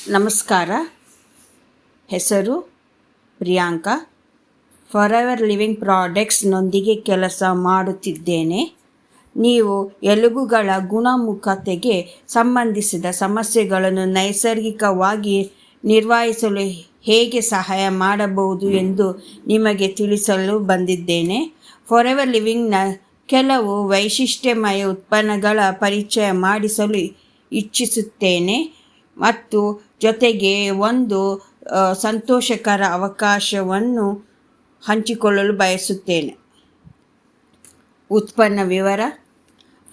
ನಮಸ್ಕಾರ. ಹೆಸರು Priyanka. Forever living ಪ್ರಾಡಕ್ಟ್ಸ್ನೊಂದಿಗೆ ಕೆಲಸ ಮಾಡುತ್ತಿದ್ದೇನೆ. ನೀವು ಎಲುಬುಗಳ ಗುಣಮುಖತೆಗೆ ಸಂಬಂಧಿಸಿದ ಸಮಸ್ಯೆಗಳನ್ನು ನೈಸರ್ಗಿಕವಾಗಿ ನಿರ್ವಹಿಸಲು ಹೇಗೆ ಸಹಾಯ ಮಾಡಬಹುದು ಎಂದು ನಿಮಗೆ ತಿಳಿಸಲು ಬಂದಿದ್ದೇನೆ. ಫಾರೆವರ್ ಲಿವಿಂಗ್ನ ಕೆಲವು ವೈಶಿಷ್ಟ್ಯಮಯ ಉತ್ಪನ್ನಗಳ ಪರಿಚಯ ಮಾಡಿಸಲು ಇಚ್ಛಿಸುತ್ತೇನೆ ಮತ್ತು ಜೊತೆಗೆ ಒಂದು ಸಂತೋಷಕರ ಅವಕಾಶವನ್ನು ಹಂಚಿಕೊಳ್ಳಲು ಬಯಸುತ್ತೇನೆ. ಉತ್ಪನ್ನ ವಿವರ: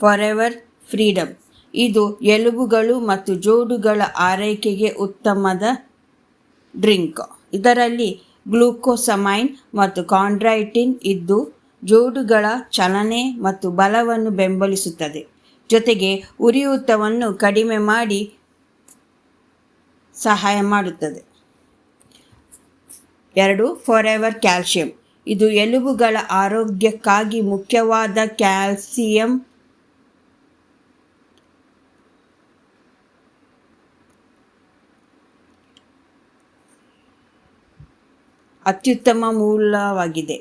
ಫಾರೆವರ್ ಫ್ರೀಡಮ್ ಇದು ಎಲುಬುಗಳು ಮತ್ತು ಜೋಡುಗಳ ಆರೈಕೆಗೆ ಉತ್ತಮದ ಡ್ರಿಂಕ್. ಇದರಲ್ಲಿ ಗ್ಲೂಕೋಸಮೈನ್ ಮತ್ತು ಕಾಂಡ್ರೈಟಿನ್ ಇದ್ದು ಜೋಡುಗಳ ಚಲನೆ ಮತ್ತು ಬಲವನ್ನು ಬೆಂಬಲಿಸುತ್ತದೆ. ಜೊತೆಗೆ ಉರಿಯೂತವನ್ನು ಕಡಿಮೆ ಮಾಡಿ ಸಹಾಯ ಮಾಡುತ್ತದೆ. 2. ಫಾರೆವರ್ ಕ್ಯಾಲ್ಸಿಯಂ ಇದು ಎಲುಬುಗಳ ಆರೋಗ್ಯಕ್ಕಾಗಿ ಮುಖ್ಯವಾದ ಕ್ಯಾಲ್ಸಿಯಂ ಅತ್ಯುತ್ತಮ ಮೂಲವಾಗಿದೆ.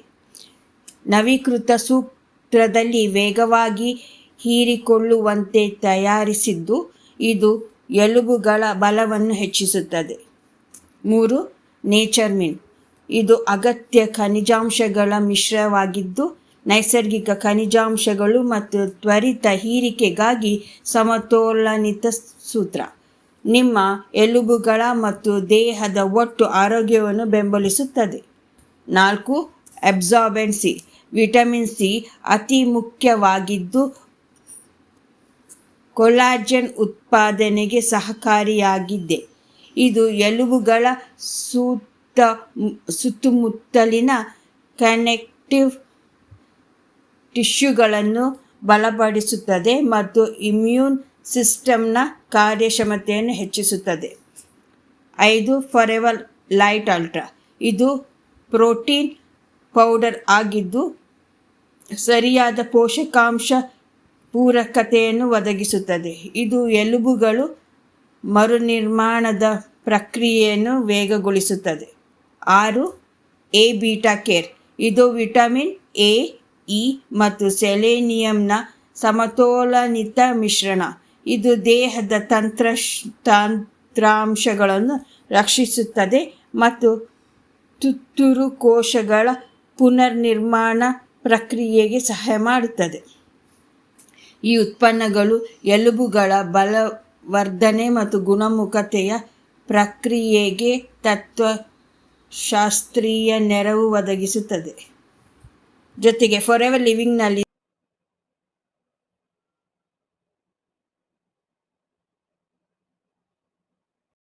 ನವೀಕೃತ ಸೂತ್ರದಲ್ಲಿ ವೇಗವಾಗಿ ಹೀರಿಕೊಳ್ಳುವಂತೆ ತಯಾರಿಸಿದ್ದು ಇದು ಎಲುಬುಗಳ ಬಲವನ್ನು ಹೆಚ್ಚಿಸುತ್ತದೆ. 3. ನೇಚರ್ಮಿನ್ ಇದು ಅಗತ್ಯ ಖನಿಜಾಂಶಗಳ ಮಿಶ್ರಣವಾಗಿದ್ದು ನೈಸರ್ಗಿಕ ಖನಿಜಾಂಶಗಳು ಮತ್ತು ತ್ವರಿತ ಹೀರಿಕೆಗಾಗಿ ಸಮತೋಲನಿತ ಸೂತ್ರ. ನಿಮ್ಮ ಎಲುಬುಗಳ ಮತ್ತು ದೇಹದ ಒಟ್ಟು ಆರೋಗ್ಯವನ್ನು ಬೆಂಬಲಿಸುತ್ತದೆ. 4. ಅಬ್ಸಾರ್ಬೆಂಟ್ ಸಿ ವಿಟಮಿನ್ ಸಿ ಅತಿ ಮುಖ್ಯವಾಗಿದ್ದು ಕೊಲಾಜನ್ ಉತ್ಪಾದನೆಗೆ ಸಹಕಾರಿಯಾಗಿದೆ. ಇದು ಎಲುಬುಗಳ ಸುತ್ತಮುತ್ತಲಿನ ಕನೆಕ್ಟಿವ್ ಟಿಶ್ಯೂಗಳನ್ನು ಬಲಪಡಿಸುತ್ತದೆ ಮತ್ತು ಇಮ್ಯೂನ್ ಸಿಸ್ಟಮ್ನ ಕಾರ್ಯಕ್ಷಮತೆಯನ್ನು ಹೆಚ್ಚಿಸುತ್ತದೆ. 5. ಫಾರೆವರ್ ಲೈಟ್ ಅಲ್ಟ್ರಾ ಇದು ಪ್ರೋಟೀನ್ ಪೌಡರ್ ಆಗಿದ್ದು ಸರಿಯಾದ ಪೋಷಕಾಂಶ ಪೂರಕತೆಯನ್ನು ಒದಗಿಸುತ್ತದೆ. ಇದು ಎಲುಬುಗಳು ಮರುನಿರ್ಮಾಣದ ಪ್ರಕ್ರಿಯೆಯನ್ನು ವೇಗಗೊಳಿಸುತ್ತದೆ. 6. ಎ ಬೀಟಾ ಕೇರ್ ಇದು ವಿಟಮಿನ್ ಎ, ಇ ಮತ್ತು ಸೆಲೆನಿಯಂನ ಸಮತೋಲನಿತ ಮಿಶ್ರಣ. ಇದು ದೇಹದ ತಂತ್ರಾಂಶಗಳನ್ನು ರಕ್ಷಿಸುತ್ತದೆ ಮತ್ತು ತುತ್ತೂರು ಕೋಶಗಳ ಪುನರ್ನಿರ್ಮಾಣ ಪ್ರಕ್ರಿಯೆಗೆ ಸಹಾಯ ಮಾಡುತ್ತದೆ. ಈ ಉತ್ಪನ್ನಗಳು ಎಲುಬುಗಳ ಬಲವರ್ಧನೆ ಮತ್ತು ಗುಣಮುಖತೆಯ ಪ್ರಕ್ರಿಯೆಗೆ ತತ್ವಶಾಸ್ತ್ರೀಯ ನೆರವು ಒದಗಿಸುತ್ತದೆ. ಜೊತೆಗೆ ಫಾರೆವರ್ ಲಿವಿಂಗ್ನಲ್ಲಿ